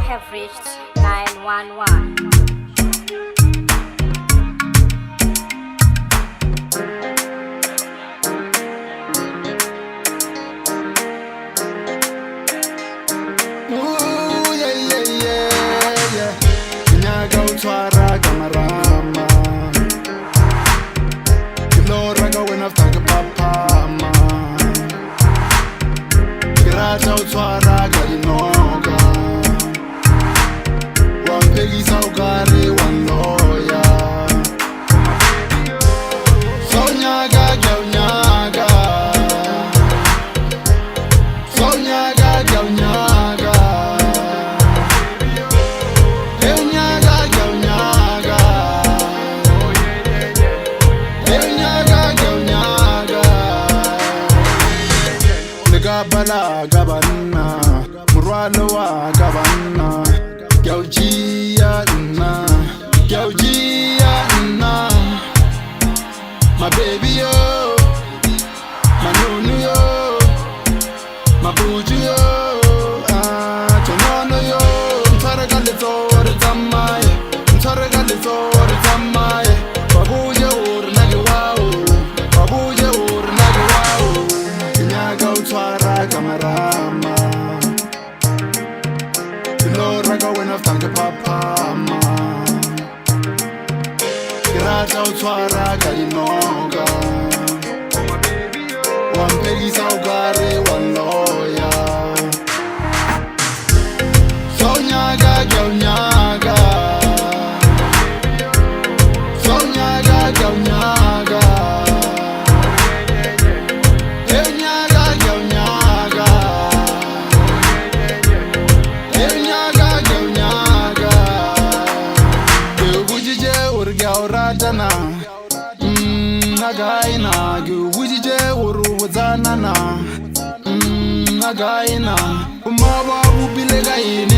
have reached 911. Gabala gabana, murwaloa gabana, Georgia na, Georgia na, my baby yo, my nunu yo, my buju yo, tonono yo, ntaragalito orizamaye, ntaragalito orizamaye, babuje ur nagi wao, babuje ur nagi wao, kinyaga utwara kamarama, Loraga when I've done the papa ma, Grata utwara kalinoga, one pegi saugare one lawyer, Sonyaga Gaunyaga, Sonyaga Gaunyaga, Enyaga Gaunyaga, Enyaga Gaunyaga, Gujije Urgauratana, Nagaina, Gujije Uruwazanana, Nagaina, Umawa Ubilegaini.